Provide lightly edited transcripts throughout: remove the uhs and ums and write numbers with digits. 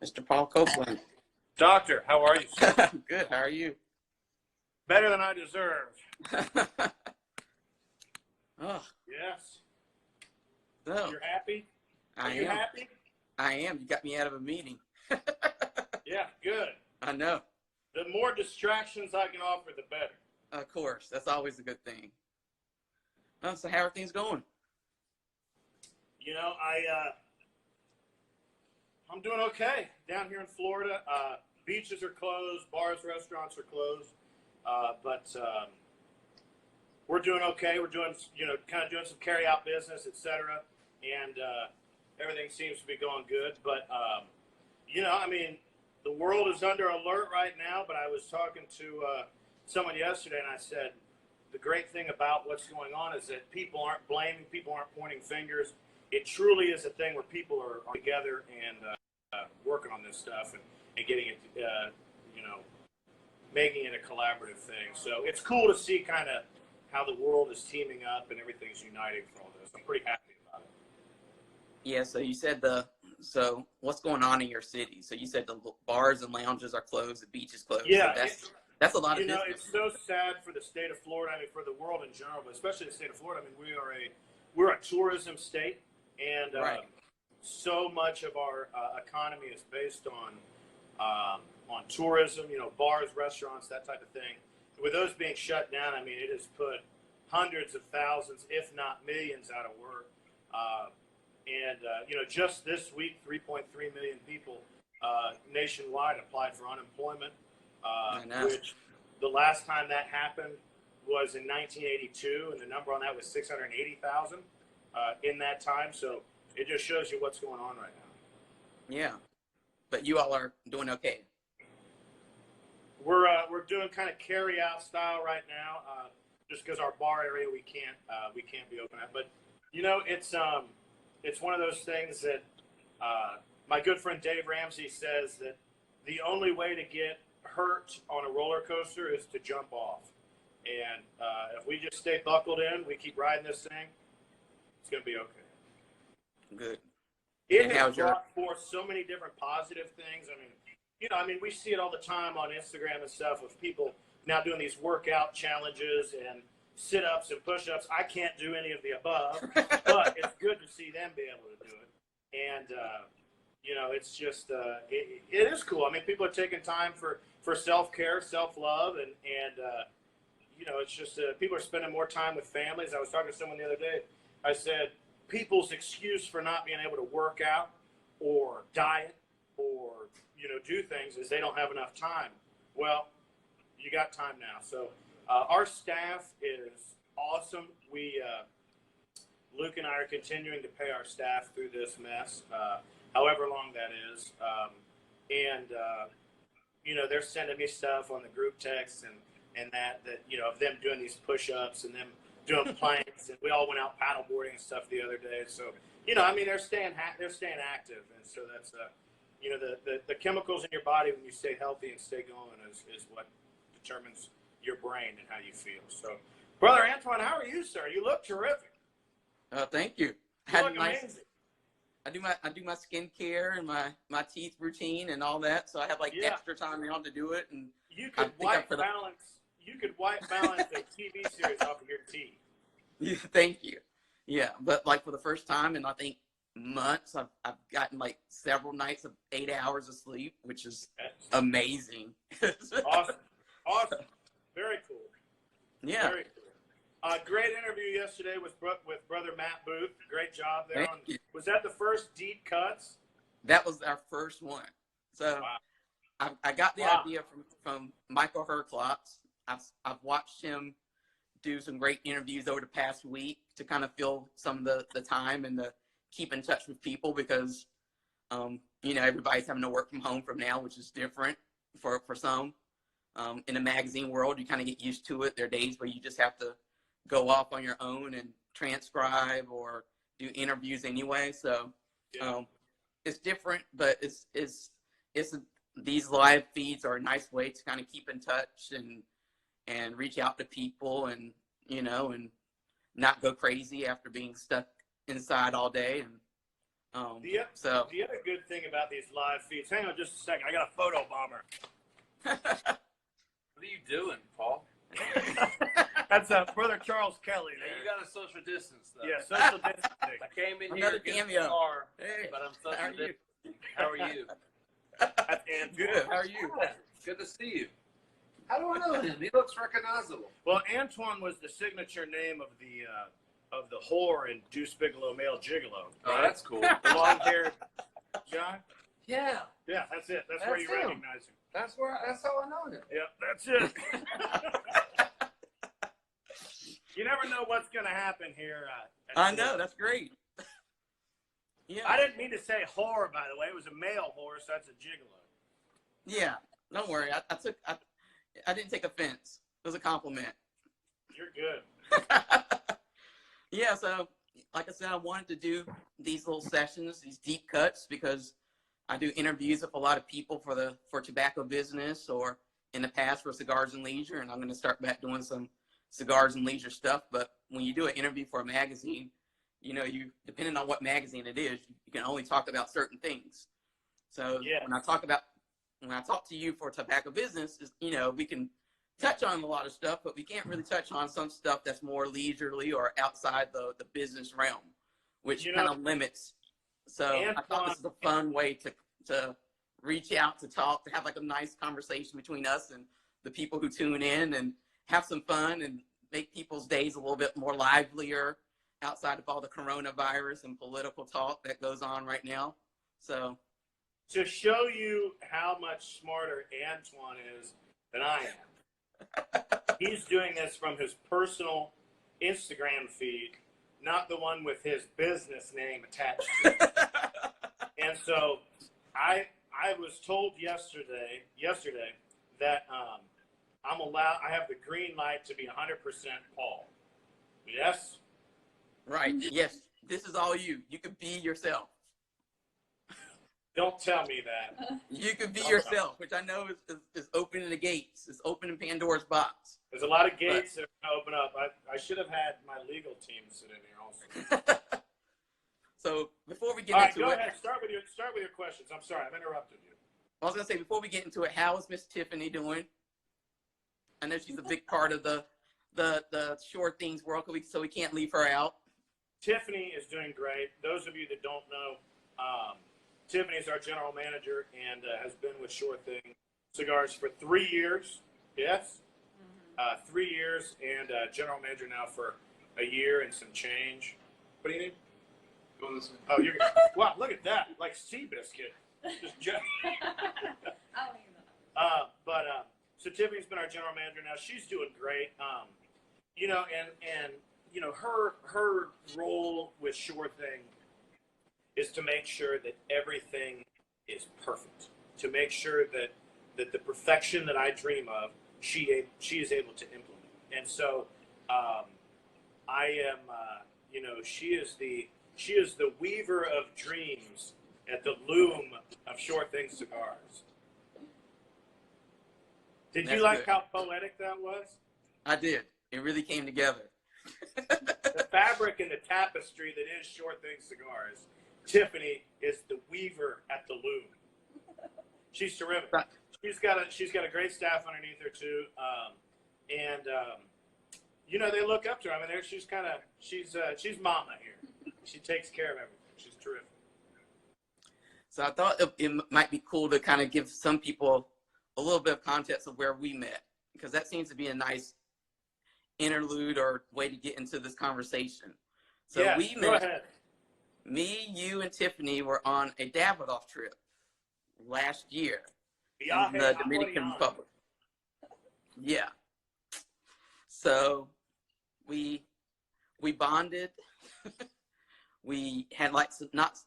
Mr. Paul Copeland. Doctor, how are you, sir? Good. How are you? Better than I deserve. Oh, Yes. so You're happy? Are I you am. happy? I am. You got me out of a meeting. Yeah, good. I know. The more distractions I can offer, the better. Of course. That's always a good thing. Oh, so how are things going? You know, I'm doing okay down here in Florida. Beaches are closed, bars, restaurants are closed, but we're doing okay. We're doing, kind of doing some carry-out business, etc., and everything seems to be going good. But I mean, the world is under alert right now. But I was talking to someone yesterday, and I said the great thing about what's going on is that people aren't blaming, people aren't pointing fingers. It truly is a thing where people are together and working on this stuff and getting it, making it a collaborative thing. So it's cool to see kind of how the world is teaming up and everything's uniting for all this. I'm pretty happy about it. Yeah. So you said so what's going on in your city? So you said the bars and lounges are closed, the beach is closed. Yeah. So that's a lot of business. It's so sad for the state of Florida. I mean, for the world in general, but especially the state of Florida. I mean, we're a tourism state, and Right. so much of our economy is based on tourism. Bars, restaurants, that type of thing. With those being shut down, I mean, it has put hundreds of thousands, if not millions, out of work. Just this week, 3.3 million people nationwide applied for unemployment, which the last time that happened was in 1982, and the number on that was 680,000 in that time. So it just shows you what's going on right now. Yeah. But you all are doing okay. We're doing kind of carry out style right now, just because our bar area we can't be open at. But it's one of those things that my good friend Dave Ramsey says that the only way to get hurt on a roller coaster is to jump off. And if we just stay buckled in, we keep riding this thing, it's gonna be okay. Good. It has brought forth so many different positive things. I mean, we see it all the time on Instagram and stuff of people now doing these workout challenges and sit-ups and push-ups. I can't do any of the above, but it's good to see them be able to do it. And, it's just, it is cool. I mean, people are taking time for self-care, self-love, and it's just, people are spending more time with families. I was talking to someone the other day. I said, people's excuse for not being able to work out or diet or, do things is they don't have enough time. Well, you got time now. So our staff is awesome. Luke and I are continuing to pay our staff through this mess, however long that is. They're sending me stuff on the group text and that of them doing these push-ups and them doing planks, and we all went out paddleboarding and stuff the other day. So, they're staying active, and so that's the chemicals in your body when you stay healthy and stay going is what determines your brain and how you feel. So, Brother Antoine, how are you, sir? You look terrific. Thank you. You look amazing. I do my skincare and my teeth routine and all that, so I have extra time now to do it. And you could white balance a TV series off of your teeth. Yeah, thank you. Yeah, but for the first time in I think months, I've gotten several nights of 8 hours of sleep, which is amazing. Awesome, very cool. Yeah. Very cool. Great interview yesterday with Brother Matt Booth. Great job there. Was that the first Deep Cuts? That was our first one. So wow. I got the idea from Michael Herklotz. I've watched him do some great interviews over the past week to kind of fill some of the time and to keep in touch with people because, everybody's having to work from home from now, which is different for some. In the magazine world, you kind of get used to it. There are days where you just have to go off on your own and transcribe or do interviews anyway. So it's different, but it's these live feeds are a nice way to kind of keep in touch and reach out to people and and not go crazy after being stuck inside all day. And The other good thing about these live feeds, hang on just a second, I got a photo bomber. What are you doing, Paul? That's Brother Charles Kelly. Yeah, you got a social distance, though. Yeah, social distancing. I came in Another here getting cameo. the car, Hey, but I'm social distancing. How are you? And good. How are you? Good to see you. How do I know him? He looks recognizable. Well, Antoine was the signature name of the whore in Deuce Bigelow Male Gigolo. Oh, that's cool. The long-haired John? Yeah. Yeah, that's it. That's where you him. recognize him. That's how I know him. Yep, that's it. You never know what's going to happen here. I know, that's great. Yeah. I didn't mean to say whore, by the way. It was a male whore, so that's a gigolo. Yeah, don't worry. I didn't take offense. It was a compliment. You're good. Yeah, so like I said, I wanted to do these little sessions, these deep cuts, because I do interviews with a lot of people for tobacco business, or in the past for cigars and leisure, and I'm going to start back doing some cigars and leisure stuff. But when you do an interview for a magazine, you know, depending on what magazine it is, you can only talk about certain things. So yes. when I talk to you for tobacco business, you know, we can touch on a lot of stuff, but we can't really touch on some stuff that's more leisurely or outside the business realm, which kind of limits. So I thought this is a fun way to reach out, to talk, to have like a nice conversation between us and the people who tune in, and have some fun and make people's days a little bit more livelier outside of all the coronavirus and political talk that goes on right now. So to show you how much smarter Antoine is than I am, he's doing this from his personal Instagram feed, not the one with his business name attached to it. And so I was told yesterday that I have the green light to be 100% Paul. Yes? Right. Yes. This is all you. You can be yourself. Don't tell me that. You can be yourself, which I know is opening the gates. It's opening Pandora's box. There's a lot of gates that are going to open up. I should have had my legal team sit in here also. So before we get into it. All right, go ahead. Start with your questions. I'm sorry, I've interrupted you. I was going to say, before we get into it, how is Miss Tiffany doing? I know she's a big part of the Shore Things world, so we can't leave her out. Tiffany is doing great. Those of you that don't know, Tiffany is our general manager and has been with Shore Thing Cigars for 3 years. Yes? 3 years, and general manager now for a year and some change. What do you need? Go this way. Oh, you're good. Wow, look at that. Like Seabiscuit. So Tiffany's been our general manager now. She's doing great. You know, and you know, her role with Shore Thing is to make sure that everything is perfect. To make sure that the perfection that I dream of, she is able to implement. And so I am, you know, she is the weaver of dreams at the loom of Shore Thing Cigars. Did you like how poetic that was? I did. It really came together. The fabric and the tapestry that is Shore Thing Cigars. Tiffany is the weaver at the loom. She's terrific. She's got a great staff underneath her too, and you know, they look up to her. I mean, she's mama here. She takes care of everything. She's terrific. So I thought it might be cool to kind of give some people a little bit of context of where we met, because that seems to be a nice interlude or way to get into this conversation. So yes, we met. Go ahead. Me, you, and Tiffany were on a Davidoff trip last year in the Dominican Republic. Yeah. So we bonded. We had lots of nice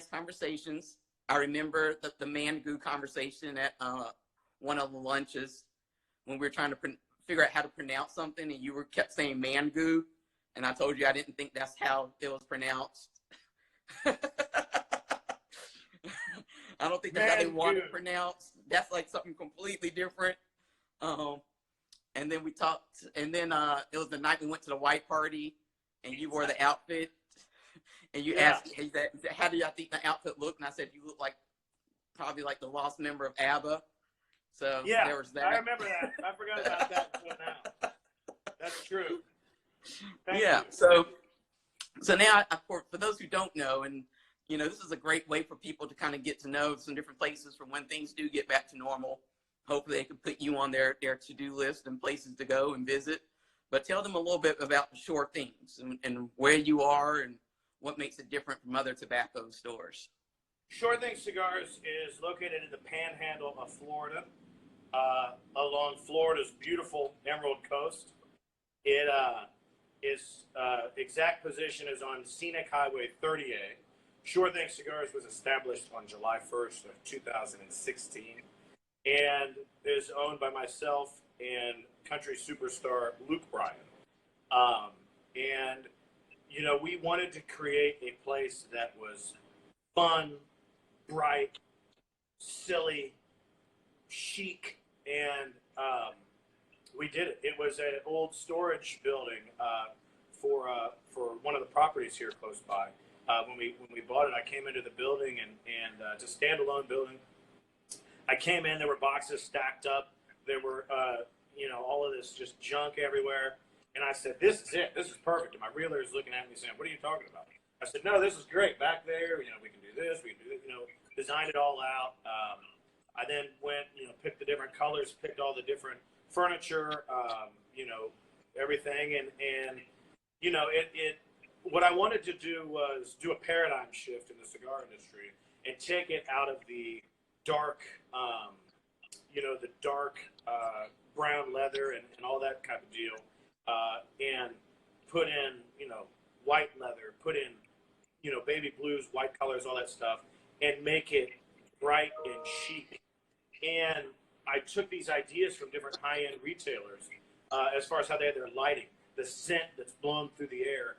conversations. I remember the man-goo conversation at one of the lunches when we were trying to figure out how to pronounce something, and you kept saying man-goo. And I told you I didn't think that's how it was pronounced. I don't think that's how they want it pronounced. That's like something completely different. And then we talked, and then it was the night we went to the white party, and you wore the outfit. and you asked, he said, how do you think the outfit look? And I said, you look like probably like the lost member of ABBA. So yeah, there was that. I remember that. I forgot about that until now. That's true. Thank Yeah. you. So now, for those who don't know, and this is a great way for people to kind of get to know some different places for when things do get back to normal. Hopefully, they can put you on their to-do list and places to go and visit. But tell them a little bit about Shore Things and where you are and what makes it different from other tobacco stores. Shore Thing Cigars is located in the panhandle of Florida, along Florida's beautiful Emerald Coast. It its exact position is on Scenic Highway 30A. Shore Thing Cigars was established on July 1st of 2016 and is owned by myself and country superstar Luke Bryan. And, we wanted to create a place that was fun, bright, silly, chic, and we did it. It was an old storage building for one of the properties here close by. When we bought it, I came into the building and it's a standalone building. I came in, there were boxes stacked up. There were all of this just junk everywhere. And I said, this is it. This is perfect. And my realtor is looking at me saying, what are you talking about? I said, no, this is great. Back there, we can do this, we can do it, designed it all out. I then went, picked the different colors, picked all the different furniture, everything. And what I wanted to do was do a paradigm shift in the cigar industry and take it out of the dark, brown leather and all that kind of deal, and put in, white leather, put in, baby blues, white colors, all that stuff, and make it bright and chic. And I took these ideas from different high-end retailers as far as how they had their lighting, the scent that's blown through the air,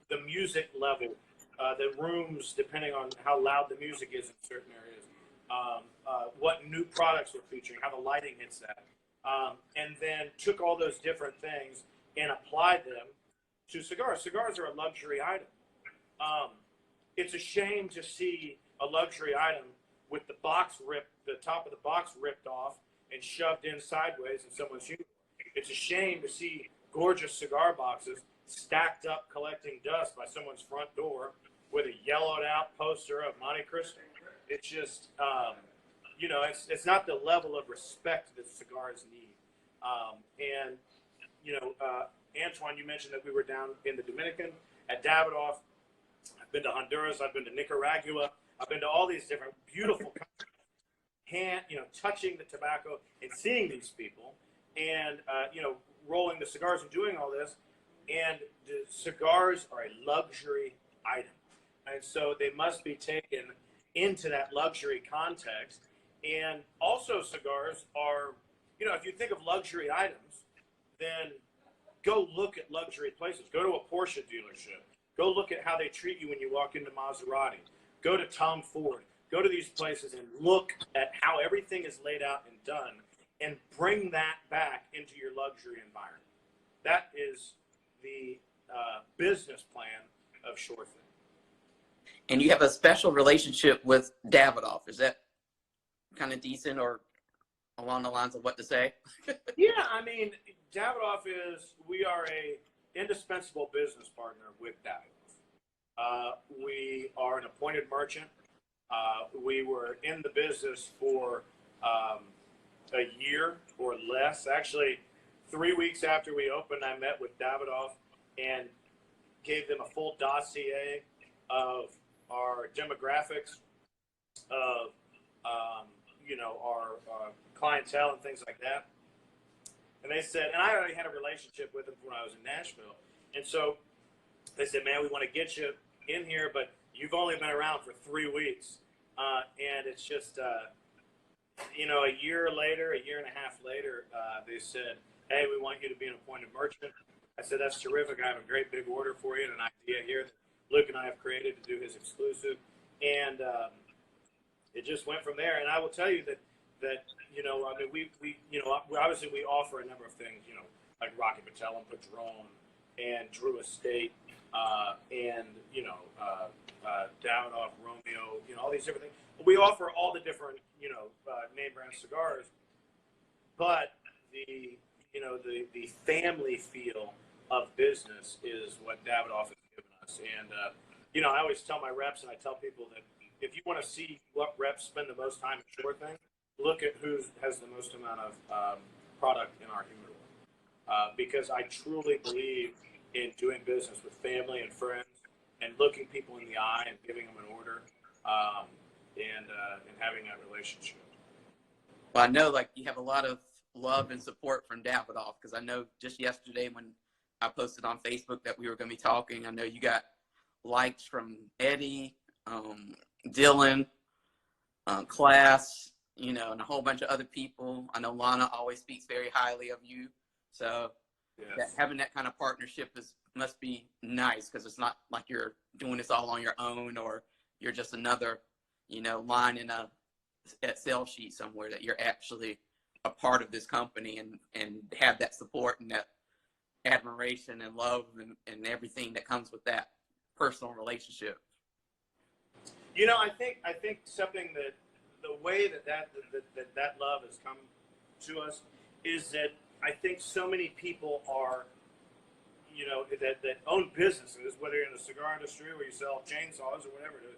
the music level, the rooms, depending on how loud the music is in certain areas, what new products we're featuring, how the lighting hits that, and then took all those different things and applied them to cigars. Cigars are a luxury item. It's a shame to see a luxury item with the top of the box ripped off and shoved in sideways in someone's humidor. It's a shame to see gorgeous cigar boxes stacked up collecting dust by someone's front door with a yellowed out poster of Monte Cristo. It's just, it's not the level of respect that cigars need. Antoine, you mentioned that we were down in the Dominican at Davidoff. I've been to Honduras. I've been to Nicaragua. I've been to all these different beautiful countries, touching the tobacco and seeing these people and, rolling the cigars and doing all this. And the cigars are a luxury item. And so they must be taken into that luxury context. And also cigars are, if you think of luxury items, then go look at luxury places. Go to a Porsche dealership. Go look at how they treat you when you walk into Maserati. Go to Tom Ford. Go to these places and look at how everything is laid out and done and bring that back into your luxury environment. That is the business plan of Shore Thing. And you have a special relationship with Davidoff. Is that kind of decent or along the lines of what to say? Yeah, Davidoff we are a indispensable business partner with Davidoff. We are an appointed merchant. We were in the business for a year or less. Actually, 3 weeks after we opened, I met with Davidoff and gave them a full dossier of our demographics, of our clientele and things like that. And they said, and I already had a relationship with them when I was in Nashville. And so they said, man, we want to get you in here, but you've only been around for 3 weeks. And it's just, a year later, a year and a half later, they said, hey, we want you to be an appointed merchant. I said, that's terrific. I have a great big order for you and an idea here that Luke and I have created to do his exclusive. And it just went from there. And I will tell you that we obviously we offer a number of things, like Rocky Patel and Padron and Drew Estate and Davidoff, Romeo, all these different things. We offer all the different, name brand cigars, but the family feel of business is what Davidoff has given us. And, I always tell my reps, and I tell people that if you want to see what reps spend the most time in Shore Thing, look at who has the most amount of product in our humidor. Because I truly believe in doing business with family and friends and looking people in the eye and giving them an order, and having that relationship. Well, I know you have a lot of love and support from Davidoff, because I know just yesterday when I posted on Facebook that we were going to be talking, I know you got likes from Eddie, Dylan, Class, and a whole bunch of other people. I know Lana always speaks very highly of you. So Yes. having that kind of partnership must be nice, because it's not like you're doing this all on your own, or you're just another, line in a sales sheet somewhere, that you're actually a part of this company and have that support and that admiration and love and everything that comes with that personal relationship. I think something that the way that love has come to us is that I think so many people are, that own businesses, whether you're in the cigar industry or you sell chainsaws or whatever it is,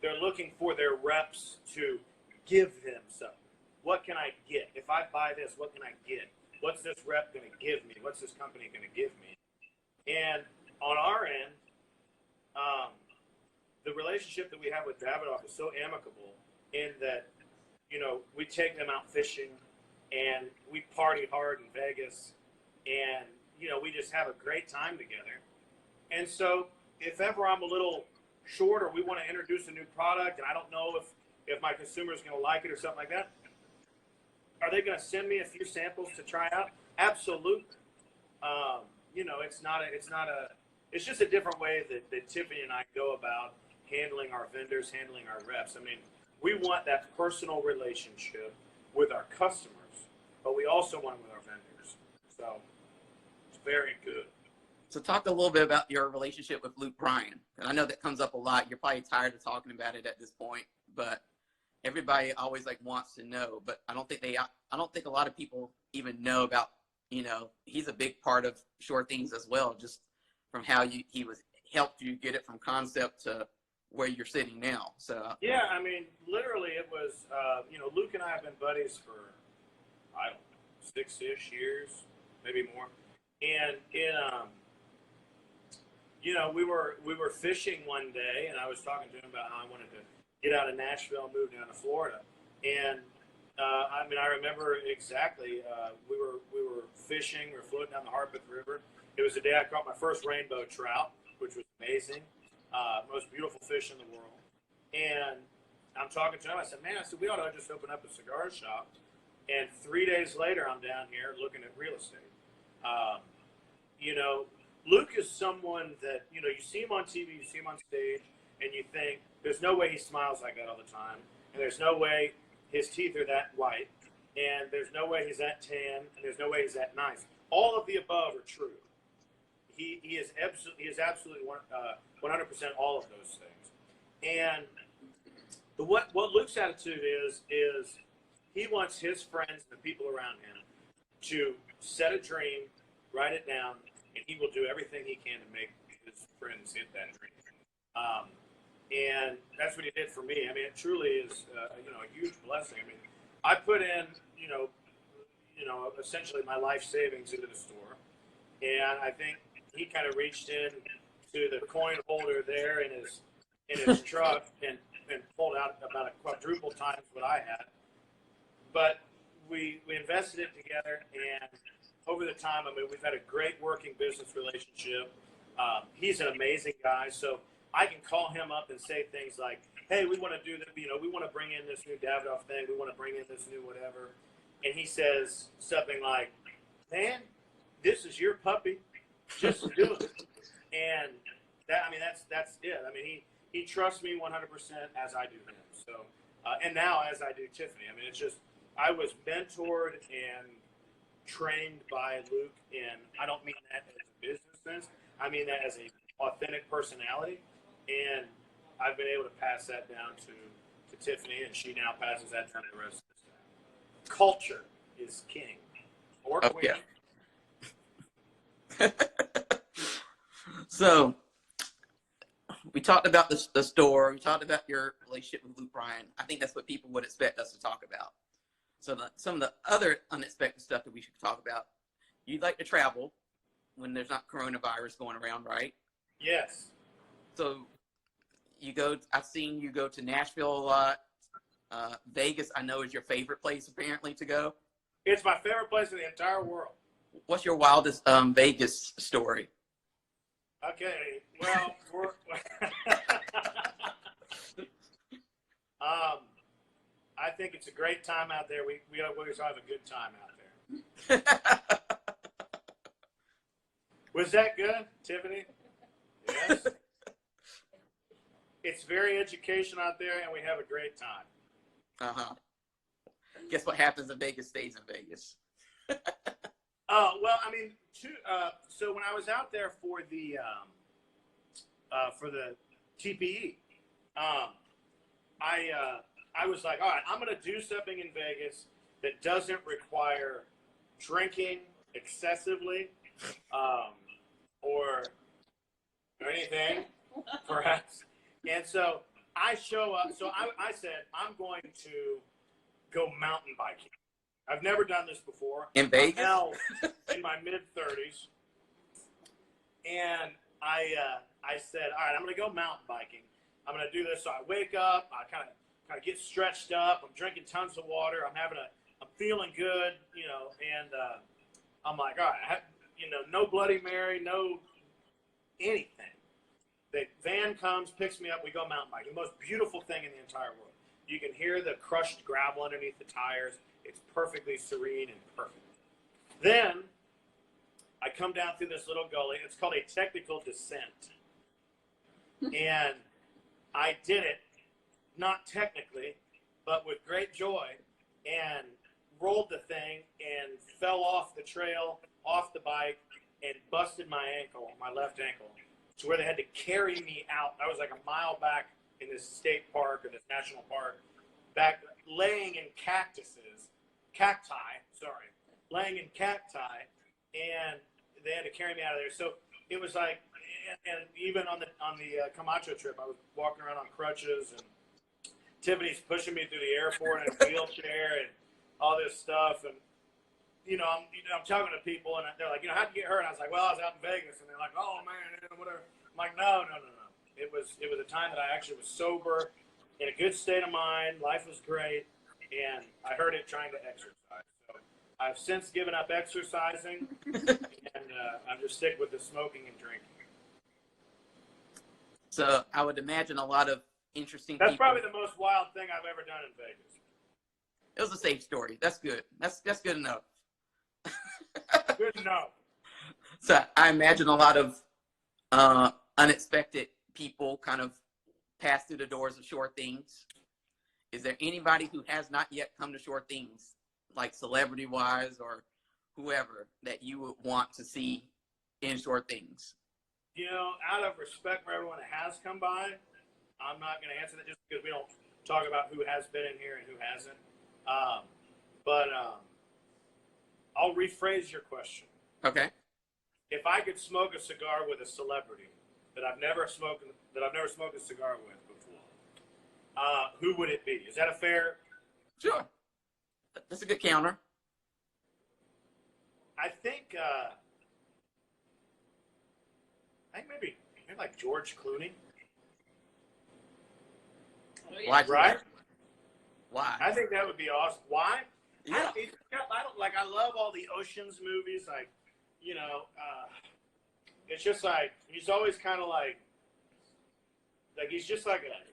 they're looking for their reps to give them something. What can I get? If I buy this, what can I get? What's this rep going to give me? What's this company going to give me? And on our end, the relationship that we have with Davidoff is so amicable in that, we take them out fishing and we party hard in Vegas, and, we just have a great time together. And so if ever I'm a little short or we want to introduce a new product and I don't know if my consumer is going to like it or something like that, are they going to send me a few samples to try out? Absolutely. It's just a different way that Tiffany and I go about handling our vendors, handling our reps. I mean, we want that personal relationship with our customers, but we also want it with our vendors. So it's very good. So talk a little bit about your relationship with Luke Bryan. And I know that comes up a lot. You're probably tired of talking about it at this point, but everybody always wants to know. But I don't think a lot of people even know about, he's a big part of Shore Things as well, just from how he helped you get it from concept to where you're sitting now. So yeah, I mean, literally it was, Luke and I have been buddies for, I don't know, 6-ish years, maybe more. And we were fishing one day, and I was talking to him about how I wanted to get out of Nashville and move down to Florida. And I remember exactly. We were fishing. We were floating down the Harpeth River. It was the day I caught my first rainbow trout, which was amazing. Most beautiful fish in the world. And I'm talking to him. I said, we ought to just open up a cigar shop. And 3 days later, I'm down here looking at real estate. Luke is someone that, you see him on TV, you see him on stage, and you think, there's no way he smiles like that all the time. And there's no way his teeth are that white. And there's no way he's that tan. And there's no way he's that nice. All of the above are true. He is absolutely 100% all of those things. And what Luke's attitude is he wants his friends and the people around him to set a dream, write it down, and he will do everything he can to make his friends hit that dream. And that's what he did for me. I mean, it truly is, a huge blessing. I mean, I put in, essentially my life savings into the store, and I think he kind of reached in to the coin holder there in his truck and pulled out about a quadruple times what I had. But we invested it together, and over the time, we've had a great working business relationship. He's an amazing guy, so I can call him up and say things like, hey, we want to do that, we want to bring in this new Davidoff thing, we want to bring in this new whatever. And he says something like, man, this is your puppy, just do it. And that's it. I mean, he trusts me 100% as I do him. So, and now as I do Tiffany. I mean, it's just, I was mentored and trained by Luke, and I don't mean that as a business sense. I mean that as a authentic personality, and I've been able to pass that down to Tiffany, and she now passes that down to the rest of the staff. Culture is king, or queen. Yeah. So we talked about the store. We talked about your relationship with Luke Bryan. I think that's what people would expect us to talk about. So some of the other unexpected stuff that we should talk about. You'd like to travel when there's not coronavirus going around, right? Yes. So I've seen you go to Nashville a lot. Vegas, I know, is your favorite place apparently to go. It's my favorite place in the entire world. What's your wildest Vegas story? Okay, well, I think it's a great time out there. We always have a good time out there. Was that good, Tiffany? Yes. It's very educational out there, and we have a great time. Uh-huh. Guess what happens in Vegas stays in Vegas. Well, I mean, so when I was out there for the TPE, I was like, all right, I'm going to do something in Vegas that doesn't require drinking excessively, or anything, perhaps. And so I show up. So I said, I'm going to go mountain biking. I've never done this before. In Vegas? I'm now in my mid-30s. And I said, all right, I'm going to go mountain biking. I'm going to do this. So I wake up. I kind of get stretched up. I'm drinking tons of water. I'm feeling good, and I'm like, all right, no Bloody Mary, no anything. The van comes, picks me up. We go mountain biking. The most beautiful thing in the entire world. You can hear the crushed gravel underneath the tires. It's perfectly serene and perfect. Then I come down through this little gully. It's called a technical descent. And I did it, not technically, but with great joy, and rolled the thing and fell off the trail, off the bike, and busted my ankle, my left ankle, to where they had to carry me out. I was like a mile back in this state park or this national park, back laying in laying in cacti, and they had to carry me out of there. So it was like, and even on the Camacho trip, I was walking around on crutches, and Tiffany's pushing me through the airport in a wheelchair and all this stuff. And I'm talking to people, and they're like, how'd you get hurt? And I was like, well, I was out in Vegas, and they're like, oh man, whatever. I'm like, no. It was a time that I actually was sober, in a good state of mind. Life was great, and I heard it trying to exercise. So I've since given up exercising, and I'm just sticking with the smoking and drinking. So I would imagine a lot of interesting That's people. Probably the most wild thing I've ever done in Vegas. It was a safe story. That's good. That's good enough. Good enough. So I imagine a lot of unexpected people kind of pass through the doors of Shore Things. Is there anybody who has not yet come to Shore Things, like celebrity-wise or whoever, that you would want to see in Shore Things? Out of respect for everyone that has come by, I'm not going to answer that just because we don't talk about who has been in here and who hasn't. But I'll rephrase your question. Okay. If I could smoke a cigar with a celebrity that I've never smoked a cigar with before, who would it be? Is that a fair? Sure. That's a good counter. I think maybe like George Clooney. Why? Right? Why? I think that would be awesome. Why? Yeah. I love all the Ocean's movies. Like, it's just like he's always kind of like he's just like a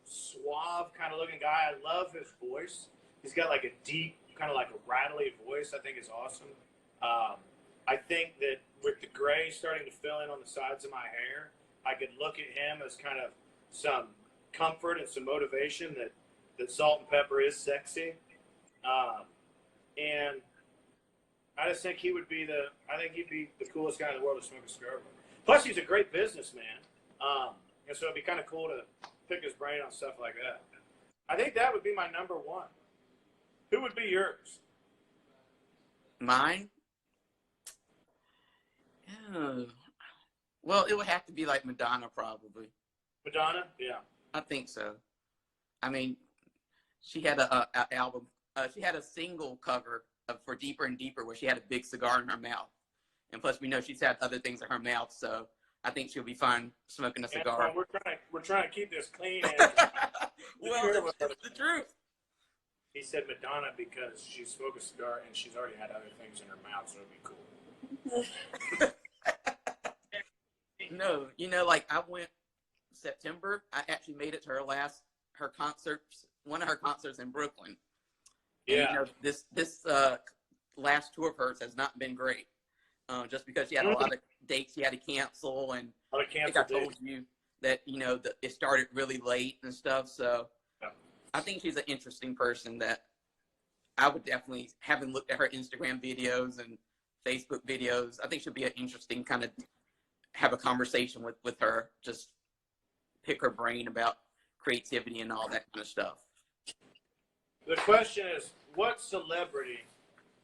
suave kind of looking guy. I love his voice. He's got like a deep, kind of like a rattly voice. I think is awesome. I think that with the gray starting to fill in on the sides of my hair, I could look at him as kind of some comfort and some motivation that salt and pepper is sexy. And I just think he'd be the coolest guy in the world to smoke a cigar with. Plus, he's a great businessman. And so it'd be kind of cool to pick his brain on stuff like that. I think that would be my number one. Who would be yours? Mine? Well, it would have to be like Madonna, probably. Madonna? Yeah. I think so. I mean, she had a album. She had a single cover for Deeper and Deeper where she had a big cigar in her mouth. And plus, we know she's had other things in her mouth, so I think she'll be fine smoking a cigar. And, we're trying to keep this clean. Well, it's the truth. He said Madonna because she smoked a cigar and she's already had other things in her mouth, so it'd be cool. No, you know, like I went September. I actually made it to her concerts, one of her concerts in Brooklyn. Yeah. And, you know, this last tour of hers has not been great. Just because she had a lot of dates she had to cancel, and I think I told you that, you know, it started really late and stuff. So yeah. I think she's an interesting person that I would definitely, having looked at her Instagram videos and Facebook videos, I think she'll be an interesting kind of have a conversation with her, just pick her brain about creativity and all that kind of stuff. The question is, what celebrity,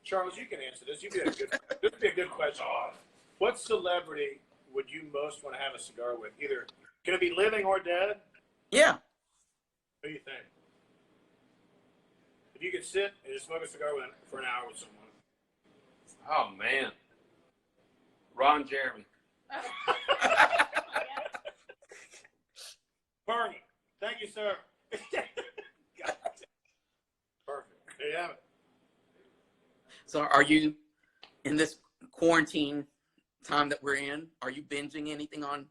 Charles, you can answer this. This would be a good question. What celebrity would you most want to have a cigar with? Either, can it be living or dead? Yeah. Who do you think? If you could sit and just smoke a cigar for an hour with someone. Oh, man. Ron Jeremy. Bernie. Thank you, sir. Perfect. There you have it. So are you, in this quarantine time that we're in, are you binging anything on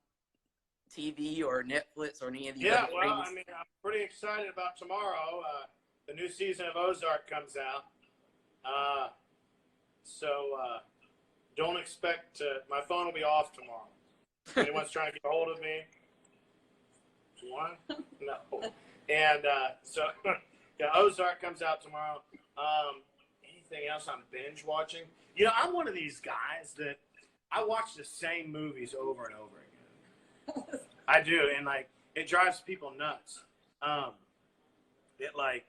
TV or Netflix or any of these other Yeah, well, things? I mean, I'm pretty excited about tomorrow. The new season of Ozark comes out. So don't expect my phone will be off tomorrow. If anyone's trying to get a hold of me, what? No. And so, yeah, Ozark comes out tomorrow. Anything else I'm binge watching? You know, I'm one of these guys that I watch the same movies over and over again. I do, and like it drives people nuts. It like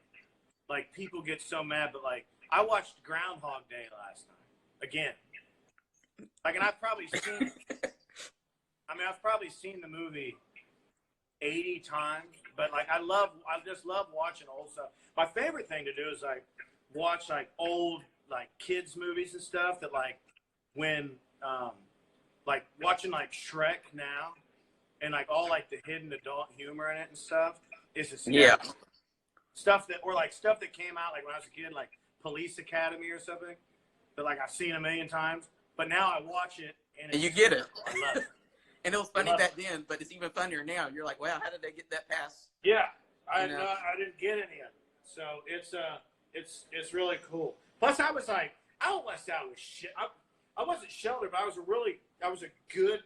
people get so mad, but like I watched Groundhog Day last night again. Like, and I've probably seen the movie 80 times, but like I just love watching old stuff. My favorite thing to do is like watch like old like kids movies and stuff that like when like watching like Shrek now and like all like the hidden adult humor in it and stuff is hysterical. Yeah. Stuff that came out like when I was a kid, like Police Academy or something that like I've seen a million times, but now I watch it and you get it. I love it. And it was funny back then, but it's even funnier now. You're like, wow, how did they get that past? Yeah, I didn't get any of it. So it's really cool. Plus, I was like, I don't want to sound like shit. I wasn't sheltered, but I was a good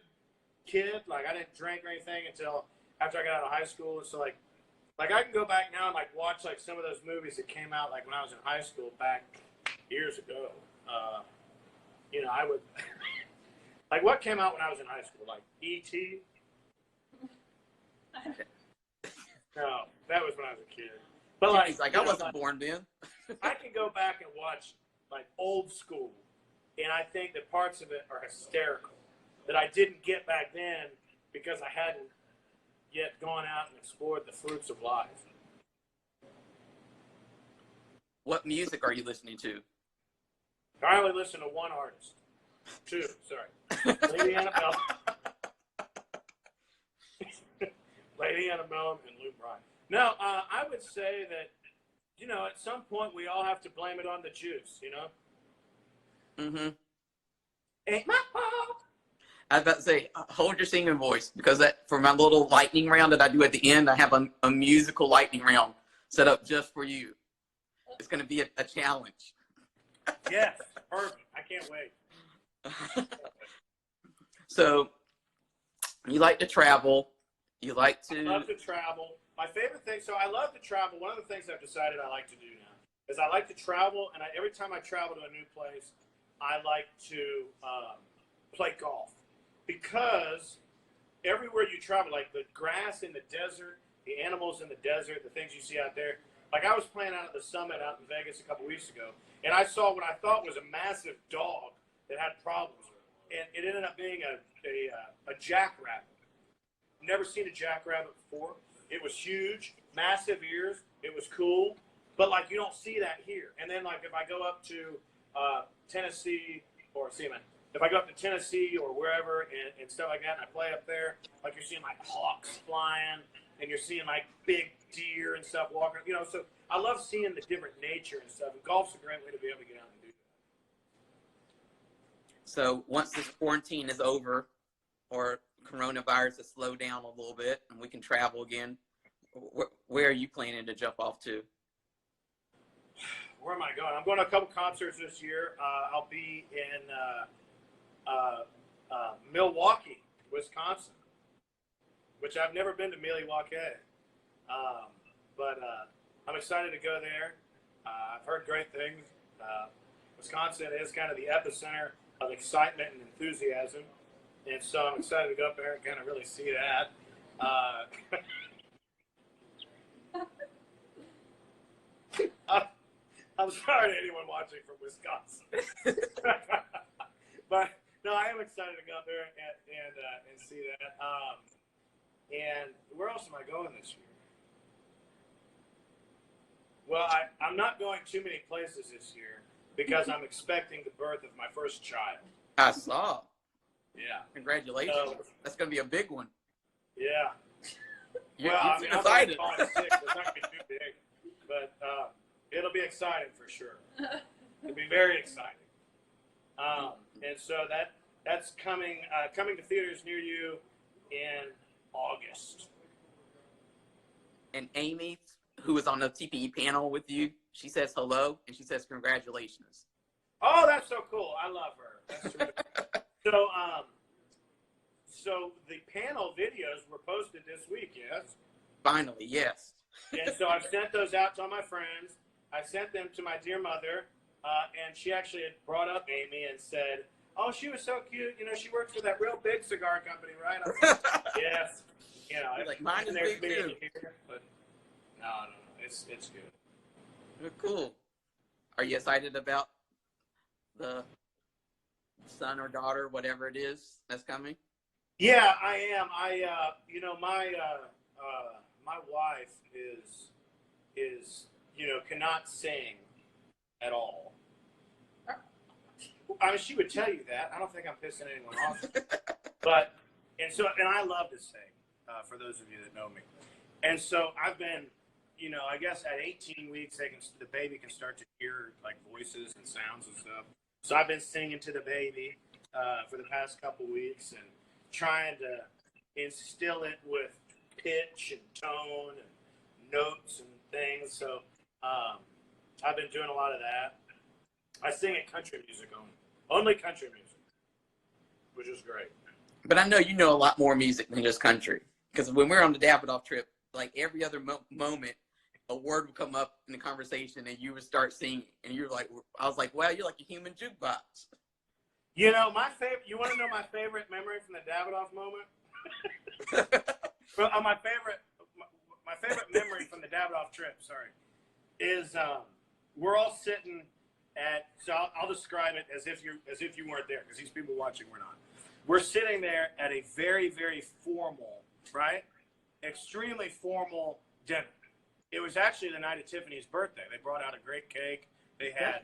kid. Like I didn't drink or anything until after I got out of high school. And so like I can go back now and like watch like some of those movies that came out like when I was in high school back years ago. You know, I would like what came out when I was in high school, like E.T. No, that was when I was a kid. But like I wasn't born then. I can go back and watch like old school, and I think that parts of it are hysterical that I didn't get back then because I hadn't yet gone out and explored the fruits of life. What music are you listening to? I only listen to one artist. Two, sorry. Lady Annabelle. Lady Annabelle and Luke Bryan. No, I would say that, you know, at some point we all have to blame it on the juice, you know? Mm-hmm. Ain't my fault. I was about to say, hold your singing voice, because that for my little lightning round that I do at the end, I have a musical lightning round set up just for you. It's going to be a challenge. Yes, perfect. I can't wait. So, you like to travel. You like to... I love to travel. My favorite thing, so I love to travel. One of the things I've decided I like to do now is I like to travel, and every time I travel to a new place, I like to play golf. because everywhere you travel, like the grass in the desert, the animals in the desert, the things you see out there. Like I was playing out at the Summit out in Vegas a couple weeks ago, and I saw what I thought was a massive dog that had problems, and it ended up being a jackrabbit. Never seen a jackrabbit before. It was huge, massive ears. It was cool, but like you don't see that here. And then like if I go up to Tennessee or if I go up to Tennessee or wherever and stuff like that, and I play up there, like you're seeing like hawks flying, and you're seeing like big deer and stuff walking. You know, so I love seeing the different nature and stuff. And golf's a great way to be able to get out and do that. So once this quarantine is over, or coronavirus has slowed down a little bit, and we can travel again, where are you planning to jump off to? Where am I going? I'm going to a couple concerts this year. I'll be in Milwaukee, Wisconsin, which I've never been to Milwaukee. But I'm excited to go there. I've heard great things. Wisconsin is kind of the epicenter of excitement and enthusiasm. And so I'm excited to go up there and kind of really see that. I'm sorry to anyone watching from Wisconsin. But no, I am excited to go up there and see that. And where else am I going this year? Well, I'm not going too many places this year because I'm expecting the birth of my first child. I saw. Yeah. Congratulations. That's going to be a big one. Yeah. You're I'm excited. I'm 6, so it's not going to be too big. But it'll be exciting for sure. It'll be very exciting. And so that's coming to theaters near you in August. And Amy, who was on the TPE panel with you, she says hello, and she says congratulations. Oh, that's so cool. I love her. That's terrific. So the panel videos were posted this week, yes? Finally, yes. And so I've sent those out to all my friends. I sent them to my dear mother, and she actually had brought up Amy and said, oh, she was so cute. You know, she works for that real big cigar company, right? I'm like, yes. You know, like, mine is big too. But no, it's good. Cool. Are you excited about the son or daughter, whatever it is, that's coming? Yeah, I am. My wife is cannot sing at all. I mean, she would tell you that. I don't think I'm pissing anyone off. And I love to sing, for those of you that know me. And so I've been, I guess at 18 weeks, the baby can start to hear like voices and sounds and stuff. So I've been singing to the baby for the past couple weeks and trying to instill it with pitch and tone and notes and things. So I've been doing a lot of that. I sing at country music only country music, which is great. But I know you know a lot more music than just country, because when we were on the Davidoff trip, like every other moment, a word would come up in the conversation and you would start singing, and I was like, wow, you're like a human jukebox. You want to know my favorite memory from the Davidoff moment? Well, my favorite memory from the Davidoff trip, is we're all sitting so I'll describe it as if you weren't there, because these people watching were not. We're sitting there at a very, very formal, right? Extremely formal dinner. It was actually the night of Tiffany's birthday. They brought out a great cake. They had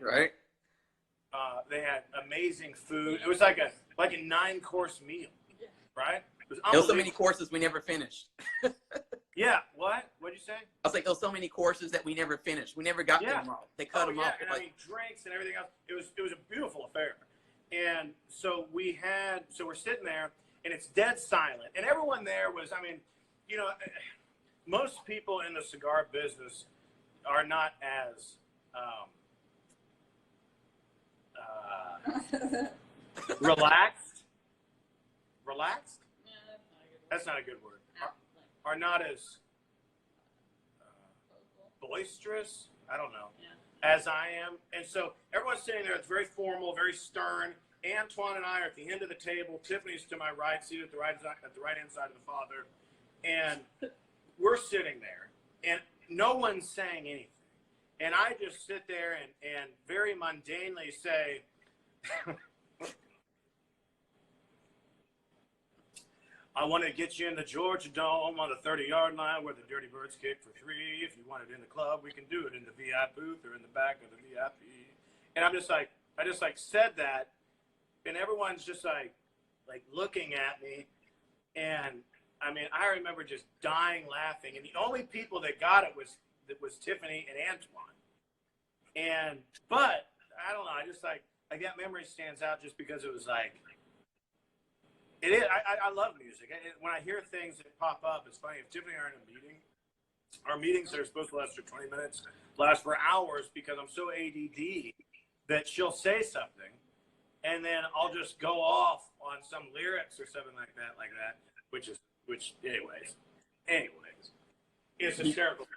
they had amazing food. It was like a 9-course meal, right? It was so many courses we never finished. Yeah. What? What'd you say? I was like, there was so many courses that we never finished. We never got them all. They cut them off. And I mean, drinks and everything else. It was a beautiful affair. And so we're sitting there, and it's dead silent. And everyone there was, most people in the cigar business are not as relaxed. Relaxed? Yeah, that's not a good word. Are not as boisterous, I don't know, as I am. And so everyone's sitting there, it's very formal, very stern, Antoine and I are at the end of the table. Tiffany's to my right, seated at the right hand side of the father. And we're sitting there, and no one's saying anything. And I just sit there and very mundanely say, I want to get you in the Georgia Dome on the 30-yard line where the Dirty Birds kick for 3. If you want it in the club, we can do it in the VIP booth or in the back of the VIP. And I'm just like, I just like said that, and everyone's just like looking at me. And I mean, I remember just dying laughing. And the only people that got it was Tiffany and Antoine. But I don't know. I just like that memory stands out just because it was like, it is. I love music. When I hear things that pop up, it's funny. If Tiffany and I are in a meeting, our meetings that are supposed to last for 20 minutes last for hours because I'm so ADD that she'll say something, and then I'll just go off on some lyrics or something like that, which anyways, it's hysterical.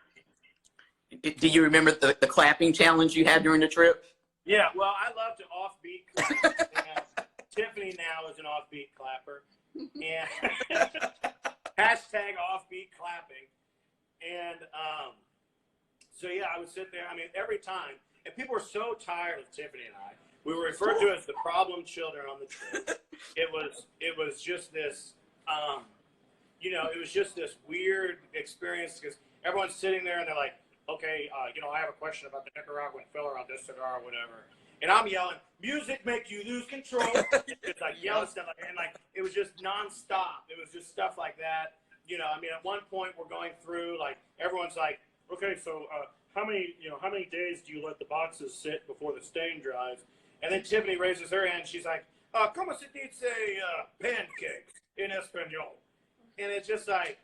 Do you remember the clapping challenge you had during the trip? Yeah, well, I love to offbeat clap. Tiffany now is an offbeat clapper. And hashtag offbeat clapping. And so, yeah, I would sit there. I mean, every time. And people were so tired of Tiffany and I. We were referred to as the problem children on the trip. It was just this, it was just this weird experience because everyone's sitting there and they're like, okay, I have a question about the Nicaraguan filler on this cigar or whatever. And I'm yelling, music make you lose control. It's like yelling stuff. And like, it was just nonstop. It was just stuff like that. I mean, at one point we're going through, like, everyone's like, okay, so how many days do you let the boxes sit before the stain dries? And then Tiffany raises her hand. She's like, como se dice pancakes in Espanol? And it's just like,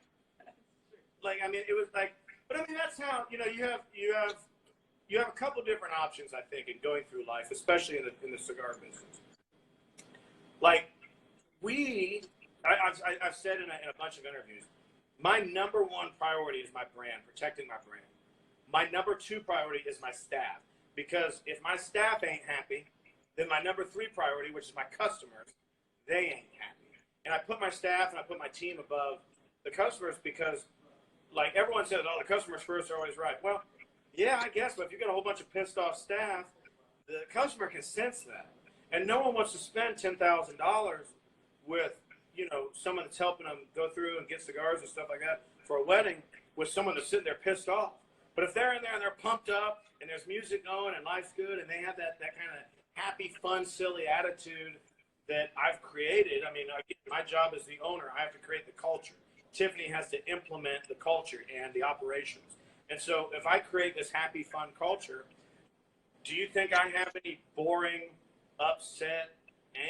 I mean, it was like, but I mean, that's how, you have a couple different options, I think, in going through life, especially in the cigar business. Like, I've said in a bunch of interviews, my number one priority is my brand, protecting my brand. My number two priority is my staff, because if my staff ain't happy, then my number three priority, which is my customers, they ain't happy. And I put my staff and I put my team above the customers because, like, everyone says, oh, the customers first are always right. Well, yeah, I guess, but if you got a whole bunch of pissed off staff, the customer can sense that. And no one wants to spend $10,000 with, someone that's helping them go through and get cigars and stuff like that for a wedding with someone that's sitting there pissed off. But if they're in there and they're pumped up and there's music going and life's good and they have that kind of happy, fun, silly attitude that I've created, I mean, my job as the owner, I have to create the culture. Tiffany has to implement the culture and the operations. And so if I create this happy, fun culture, do you think I have any boring, upset,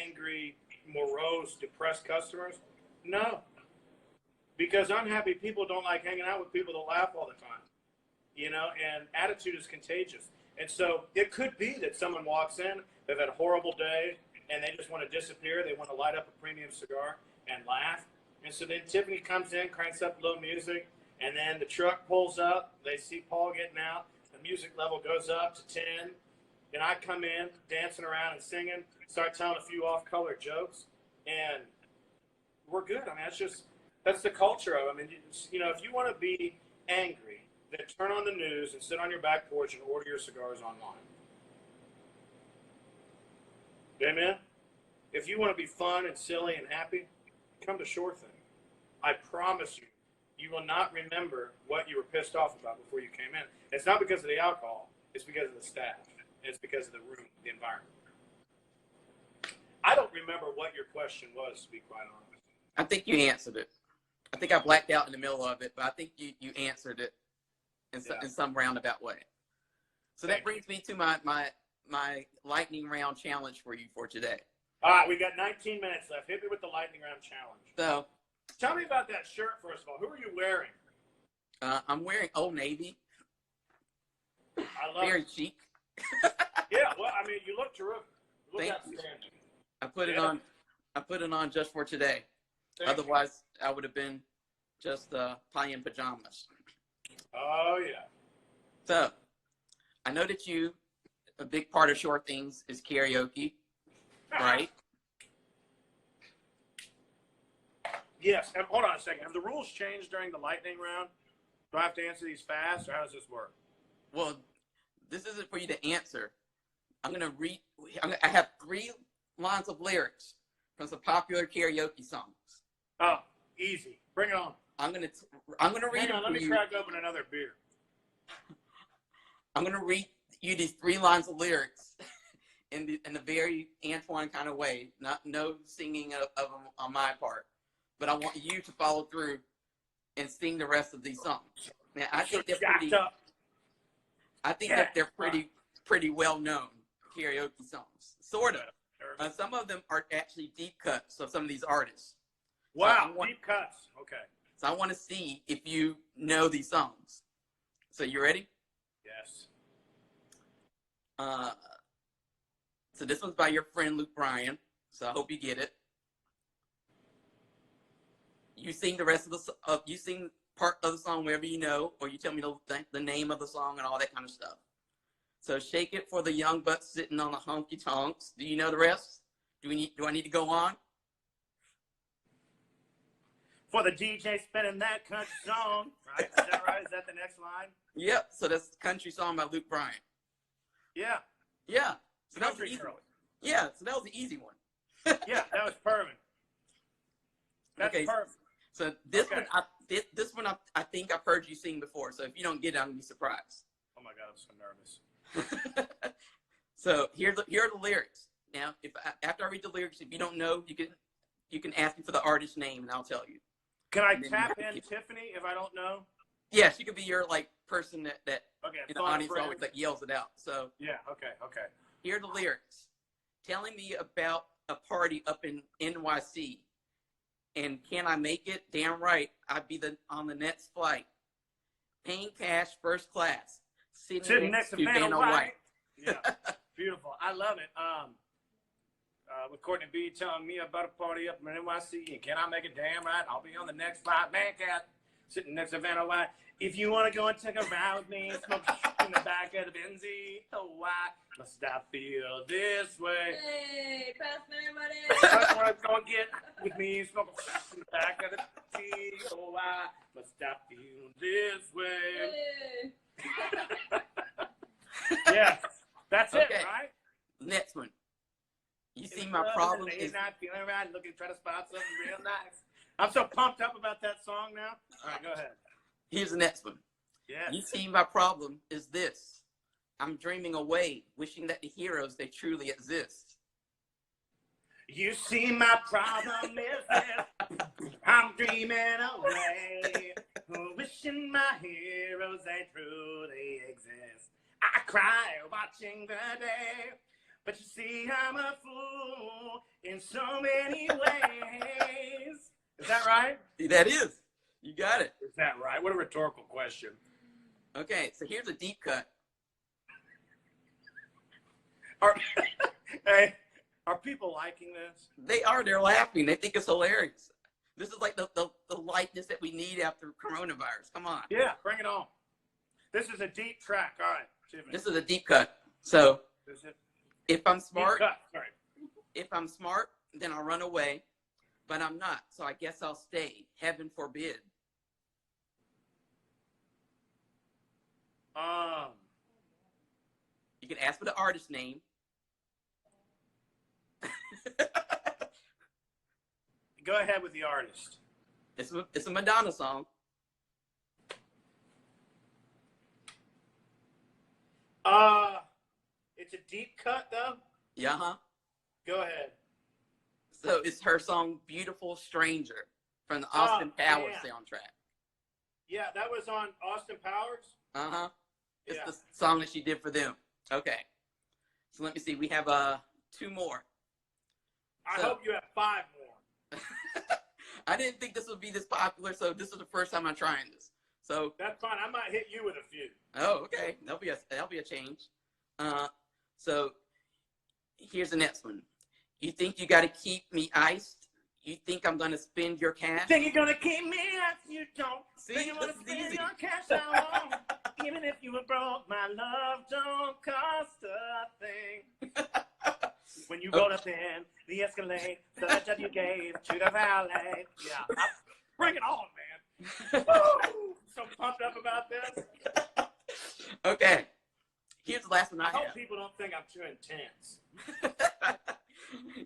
angry, morose, depressed customers? No. Because unhappy people don't like hanging out with people that laugh all the time. And attitude is contagious. And so it could be that someone walks in, they've had a horrible day, and they just want to disappear. They want to light up a premium cigar and laugh. And so then Tiffany comes in, cranks up a little music, and then the truck pulls up. They see Paul getting out. The music level goes up to 10. And I come in, dancing around and singing, start telling a few off-color jokes, and we're good. I mean, that's the culture of it. I mean, if you want to be angry, then turn on the news and sit on your back porch and order your cigars online. Amen? If you want to be fun and silly and happy, come to Shore Thing. I promise you, you will not remember what you were pissed off about before you came in. It's not because of the alcohol. It's because of the staff. It's because of the room, the environment. I don't remember what your question was, to be quite honest. I think you answered it. I think I blacked out in the middle of it, but I think you answered it in some roundabout way. So that brings me to my lightning round challenge for you for today. All right, we got 19 minutes left. Hit me with the lightning round challenge. So, tell me about that shirt, first of all. Who are you wearing? I'm wearing Old Navy. I love Very it. chic. Yeah, well, I mean, you look terrific. You look Thank outstanding. you. I put it on just for today. Otherwise, I would have been just pie in pajamas. Oh, yeah. So, I know that a big part of Shore Things is karaoke, right? Yes. And hold on a second. Have the rules changed during the lightning round? Do I have to answer these fast, or how does this work? Well, this isn't for you to answer. I'm going to read. I have 3 lines of lyrics from some popular karaoke songs. Oh, easy. Bring it on. I'm going to read Hang on, let me crack open another beer. I'm going to read you these 3 lines of lyrics in a very Antoine kind of way. No singing of them on my part, but I want you to follow through and sing the rest of these songs. Now, I think they're pretty. I think that they're pretty well known karaoke songs, sort of. Some of them are actually deep cuts of some of these artists. Wow, deep cuts. Okay. So I want to see if you know these songs. So you ready? Yes. So this one's by your friend Luke Bryan. So I hope you get it. You sing the rest of you sing part of the song wherever you know, or you tell me the name of the song and all that kind of stuff. So shake it for the young bucks sitting on the honky tonks. Do you know the rest? Do I need to go on? For the DJ spinning that country song, right? Is that right? Is that the next line? Yep. So that's the country song by Luke Bryan. Yeah. Yeah. So that was Country the easy girl. one. Yeah. So that was the easy one. Yeah, that was perfect. That's okay, perfect. So this one, I think I've heard you sing before. So if you don't get it, I'm gonna be surprised. Oh my God, I'm so nervous. So here are the lyrics. Now, after I read the lyrics, if you don't know, you can ask me for the artist name, and I'll tell you. Can I tap in Tiffany if I don't know? Yeah, she could be your person that okay, in the audience always yells it out. So yeah, okay. Here are the lyrics. Telling me about a party up in NYC, and can I make it? Damn right, I'd be on the next flight. Paying cash, first class, sitting next to Vanna White. Yeah, beautiful. I love it. With Courtney B telling me about a party up in NYC, and can I make it? Damn right, I'll be on the next flight. Man, cat, sitting next to Vanna White. If you want to go and take a ride with me, smoke in the back of the Benzie. Oh, why must I feel this way? Hey, pass me money. I want to go and get with me, smoke in the back of the Benzie. Oh, why must I feel this way? Hey. Yeah, that's Okay. it, right? Next one. You see, my problem is not feeling right. Looking to try to spot something real nice. I'm so pumped up about that song now. All right, go ahead. Here's the next one. Yes. You see, my problem is this. I'm dreaming away, wishing that the heroes, they truly exist. You see, my problem is this. I'm dreaming away, wishing my heroes, they truly exist. I cry watching the day, but you see, I'm a fool in so many ways. Is that right? That is. You got it. Is that right? What a rhetorical question. Okay, so here's a deep cut. Are people liking this? They are. They're laughing. They think it's hilarious. This is like the lightness that we need after coronavirus. Come on. Yeah, bring it on. This is a deep track. All right, Tiffany. This is a deep cut. So Is it? if I'm smart, Deep cut. Sorry. if I'm smart, then I'll run away. But I'm not, so I guess I'll stay. Heaven forbid. You can ask for the artist name. Go ahead with the artist. It's a Madonna song. It's a deep cut though. Yeah, huh? Go ahead. So it's her song "Beautiful Stranger" from the Austin Powers yeah. soundtrack. Yeah, that was on Austin Powers. Uh-huh. It's Yeah. the song that she did for them. Okay. So let me see. We have 2 more. I So- hope you have 5 more. I didn't think this would be this popular, so this is the first time I'm trying this. So That's fine. I might hit you with a few. okay. That'll be a change. So here's the next one. You think you gotta keep me iced? You think I'm gonna spend your cash? Think you're gonna keep me if you don't. See, Think you wanna this is spend easy. your cash out. Even if you were broke, my love don't cost a thing. When you rolled up in the Escalade, the that you gave to the valet. Yeah, bring it on, man. Woo! So pumped up about this. Okay. Here's the last one I hope have. people don't think I'm too intense.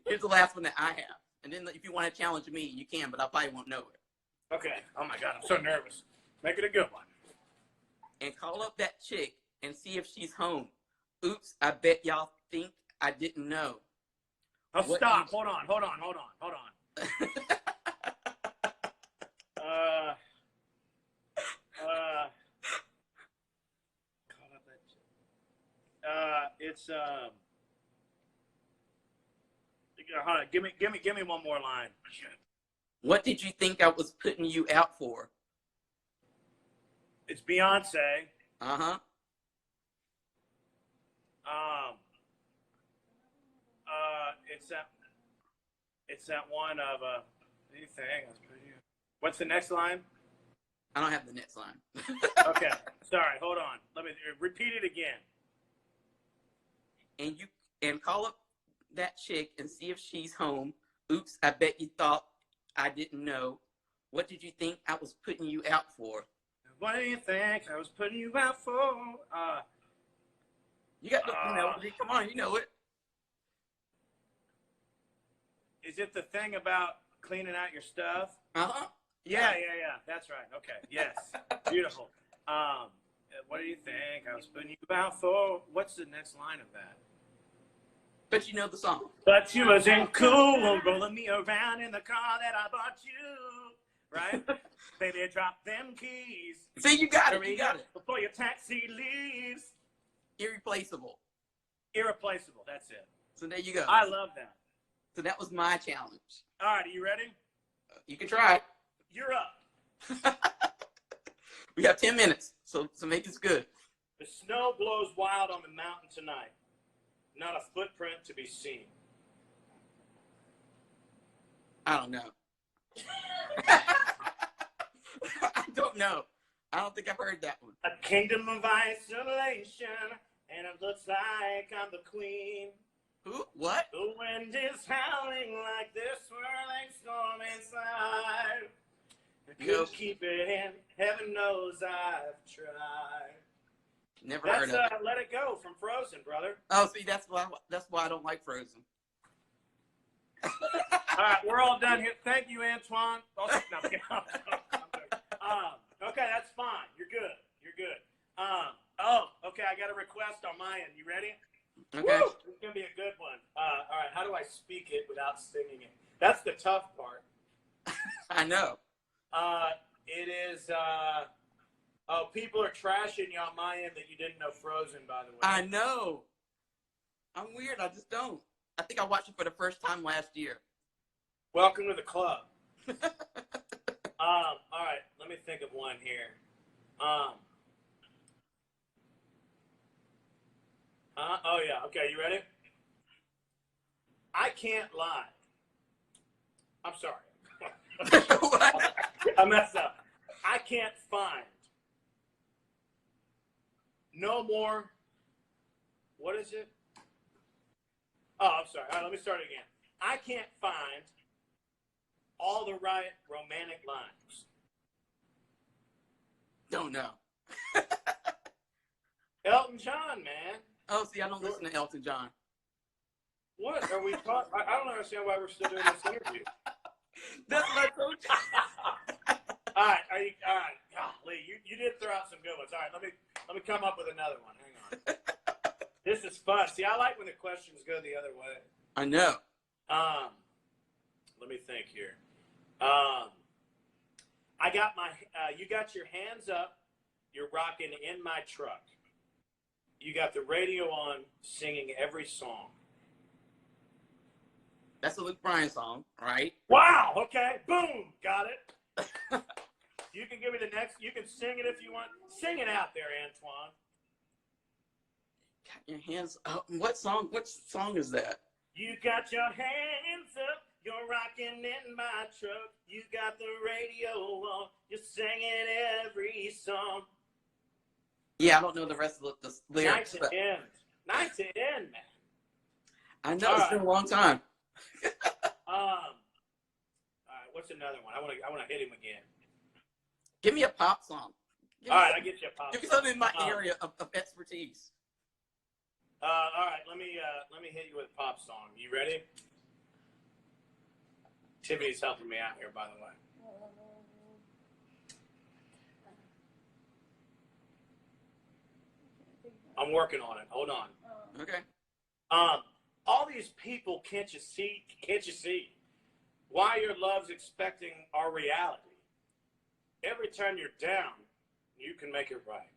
Here's the last one that I have. And then if you want to challenge me, you can, but I probably won't know it. Okay. Oh, my God. I'm so nervous. Make it a good one. And call up that chick and see if she's home. Oops, I bet y'all think I didn't know. Oh, stop. Hold on. Call up that chick. It's hold on. Give me one more line. What did you think I was putting you out for? It's Beyonce. Uh-huh. It's that one of anything. What's the next line? I don't have the next line. Okay. Sorry. Hold on. Let me repeat it again. And call up that chick and see if she's home. Oops, I bet you thought I didn't know. What did you think I was putting you out for? What do you think I was putting you out for? You got the melody. Come on, you know it. Is it the thing about cleaning out your stuff? Uh-huh. Yeah. That's right. Okay. Yes. Beautiful. What do you think I was putting you out for? What's the next line of that? But you know the song. But you wasn't cool rolling me around in the car that I bought you. Right? Baby, drop them keys. See, you got it. You got it. Before your taxi leaves. Irreplaceable. Irreplaceable. That's it. So there you go. I love that. So that was my challenge. All right. Are you ready? You can try. You're up. We have 10 minutes, so make this good. The snow blows wild on the mountain tonight. Not a footprint to be seen. I don't know. I don't know. I don't think I've heard that one. A kingdom of isolation, and it looks like I'm the queen. Who? What? The wind is howling like this swirling storm inside. I could keep it in. Heaven knows I've tried. Never heard of it. Let It Go from Frozen, brother. Oh, see, that's why I don't like Frozen. All right, we're all done here. Thank you, Antoine. Oh, no, okay, that's fine. You're good. Okay, I got a request on my end. You ready? Okay. Woo! It's going to be a good one. All right, how do I speak it without singing it? That's the tough part. I know. It is, people are trashing you on my end that you didn't know Frozen, by the way. I know. I'm weird. I just don't. I think I watched it for the first time last year. Welcome to the club. All right, let me think of one here. Oh, yeah. Okay, you ready? I can't lie. I'm sorry. I messed up. I can't find no more. What is it? Oh, I'm sorry. All right, let me start again. I can't find all the right romantic lines. Don't know. Elton John, man. Oh, see, I don't listen to Elton John. What are we talking? I don't understand why we're still doing this interview. That's what I told you. All right. Golly, you did throw out some good ones. All right, let me come up with another one. Hang on. This is fun. See, I like when the questions go the other way. I know. Let me think here. I got you got your hands up. You're rocking in my truck. You got the radio on, singing every song. That's a Luke Bryan song, right? Wow. Okay. Boom. Got it. You can give me the next. You can sing it if you want. Sing it out there, Antoine. Got your hands up. What song? What song is that? You got your hands up. You're rocking in my truck. You got the radio on. You're singing every song. Yeah, I don't know the rest of the lyrics. Nice to end. Nice to end, man. I know it's been a long time. All right, what's another one? I want to hit him again. Give me a pop song. All right, I get you a pop. Give me something in my area of expertise. All right, let me hit you with a pop song. You ready? Tiffany's helping me out here, by the way. I'm working on it. Hold on. Okay. All these people, can't you see? Why your love's expecting our reality? Every time you're down, you can make it right.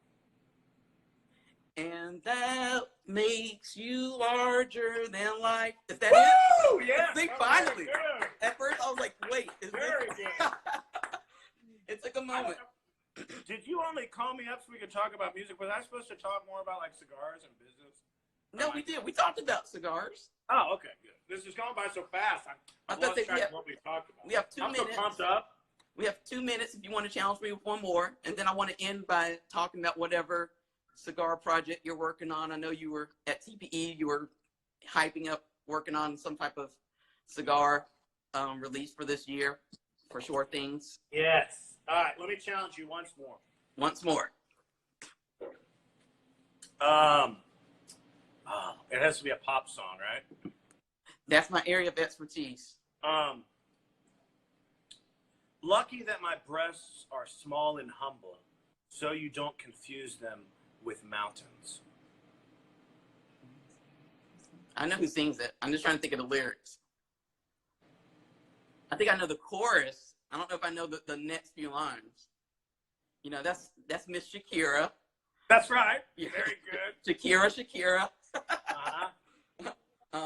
And that makes you larger than life. Is that Woo! it? Yeah. I think finally. At first I was like, wait, is Very this? good. It took a moment. Did you only call me up so we could talk about music? Was I supposed to talk more about like cigars and business? No, we did. We talked about cigars. Oh, okay, good. This is going by so fast. I lost track of what we talked about. We have 2 minutes. I'm so pumped up. We have 2 minutes if you want to challenge me with one more. And then I want to end by talking about whatever cigar project you're working on. I know you were at TPE. You were hyping up, working on some type of cigar release for this year for Shore Things. Yes. All right, let me challenge you once more. Once more. It has to be a pop song, right? That's my area of expertise. Lucky that my breasts are small and humble, so you don't confuse them with mountains. I know who sings it. I'm just trying to think of the lyrics. I think I know the chorus. I don't know if I know the next few lines. You know, that's Miss Shakira. That's right. Yeah. Very good. Shakira. Uh-huh.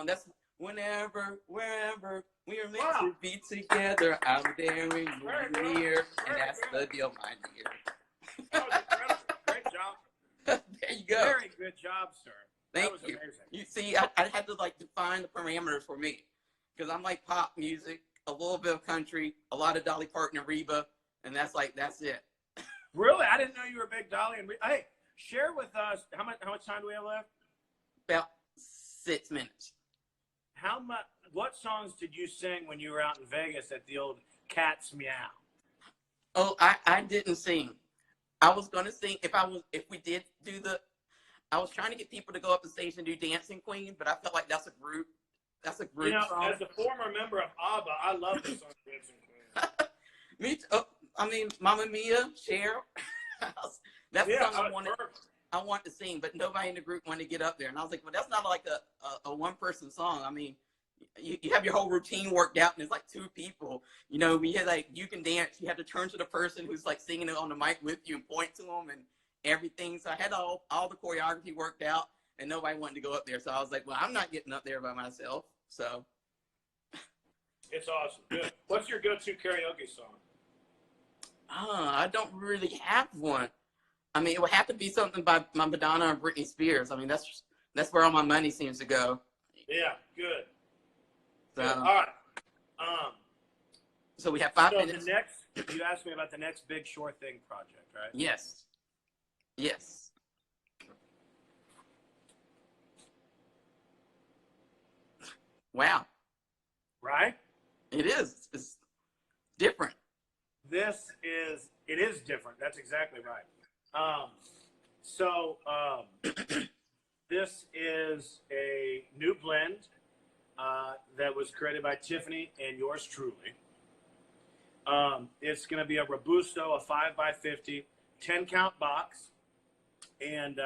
That's whenever, wherever we are meant to be together, I'm there and you're near, and that's the deal, my dear. That was incredible. Great job. There you go. Very good job, sir. Thank that was you. Amazing. You see, I had to like define the parameters for me, because I'm like pop music, a little bit of country, a lot of Dolly Parton and Reba, and that's it. Really? I didn't know you were a big Dolly and Reba. Hey, share with us how much time do we have left? About 6 minutes. What songs did you sing when you were out in Vegas at the old Cat's Meow? Oh, I didn't sing. I was gonna sing if we did do I was trying to get people to go up the stage and do Dancing Queen, but I felt like that's a group You know, song. as a former member of ABBA, I love the song Dancing Queen. Me too. Oh, I mean, Mamma Mia, Cher. That's the song I want to sing, but nobody in the group wanted to get up there. And I was like, well, that's not like a one-person song. I mean, you have your whole routine worked out, and it's like 2 people. You know, we had like, you can dance. You have to turn to the person who's like singing it on the mic with you and point to them and everything. So I had all the choreography worked out, and nobody wanted to go up there. So I was like, well, I'm not getting up there by myself. So. It's awesome. Good. What's your go-to karaoke song? I don't really have one. I mean, it would have to be something by Madonna or Britney Spears. I mean, that's where all my money seems to go. Yeah, good. So, all right. So we have 5 minutes. You asked me about the next big Shore Thing project, right? Yes. Yes. Wow. Right? It is. It's different. It is different. That's exactly right. This is a new blend that was created by Tiffany and yours truly. It's going to be a Robusto, a 5x50, 10-count box. And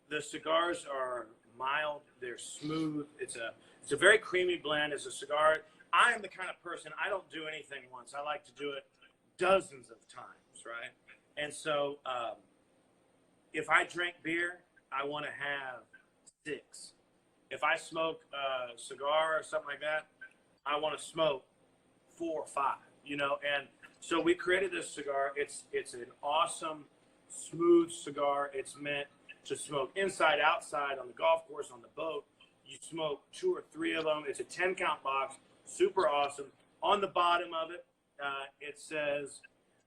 the cigars are mild. They're smooth. It's a very creamy blend. It's a cigar. I am the kind of person, I don't do anything once. I like to do it dozens of times, right? And so if I drink beer, I want to have 6. If I smoke a cigar or something like that, I want to smoke 4 or 5, you know? And so we created this cigar. It's an awesome, smooth cigar. It's meant to smoke inside, outside, on the golf course, on the boat. You smoke 2 or 3 of them. It's a 10-count box, super awesome. On the bottom of it, it says,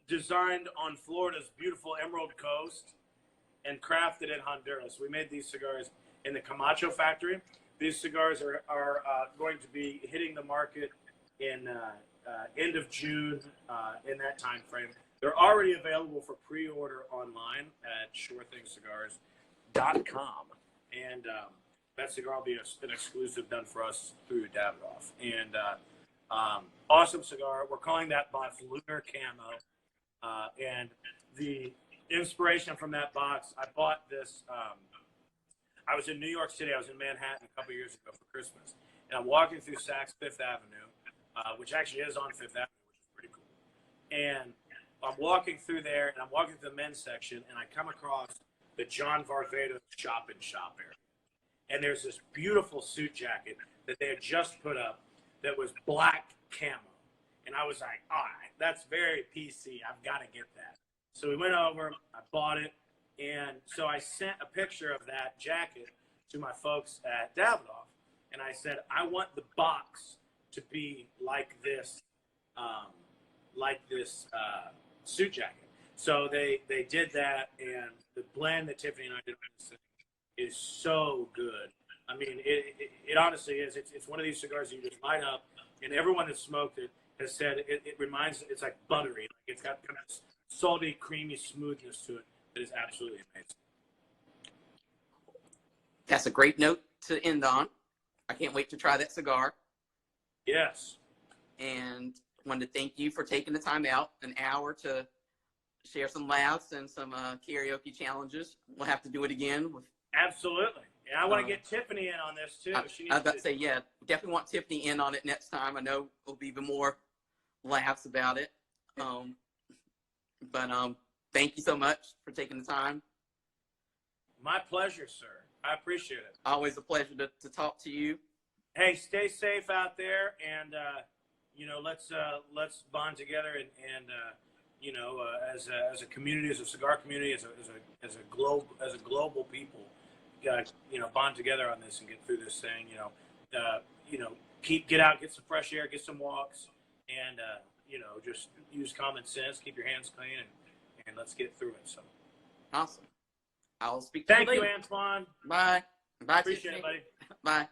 designed on Florida's beautiful Emerald Coast and crafted in Honduras. We made these cigars in the Camacho factory. These cigars are going to be hitting the market in end of June, in that time frame. They're already available for pre-order online at ShoreThingCigars.com. And that cigar will be an exclusive done for us through Davidoff. And awesome cigar. We're calling that box Lunar Camo. And the inspiration from that box, I bought this. I was in New York City. I was in Manhattan a couple years ago for Christmas. And I'm walking through Saks Fifth Avenue, which actually is on Fifth Avenue, which is pretty cool. And I'm walking through there, and I'm walking through the men's section, and I come across the John Varvatos shop area. And there's this beautiful suit jacket that they had just put up that was black camo. And I was like, all right, that's very PC. I've got to get that. So we went over, I bought it, and so I sent a picture of that jacket to my folks at Davidoff, and I said, I want the box to be like this suit jacket. So they did that, and the blend that Tiffany and I did on this thing is so good. I mean, it honestly is. It's one of these cigars that you just light up, and everyone that smoked it has said it reminds, it's like buttery. Like it's got kind of this salty, creamy smoothness to it that is absolutely amazing. That's a great note to end on. I can't wait to try that cigar. Yes. And wanted to thank you for taking the time out, an hour, to share some laughs and some karaoke challenges. We'll have to do it again. Absolutely. And I want to get Tiffany in on this too. I was about to say, yeah, definitely want Tiffany in on it next time. I know there'll be even more laughs about it. But thank you so much for taking the time. My pleasure, sir. I appreciate it. Always a pleasure to talk to you. Hey, stay safe out there, and let's bond together and as a community, as a cigar community, as a global people, bond together on this and get through this thing. Get out, get some fresh air, get some walks, and just use common sense, keep your hands clean, and let's get through it. So awesome. I'll speak to you later. Thank you, Antoine. Bye. Bye. Appreciate it, buddy. Bye.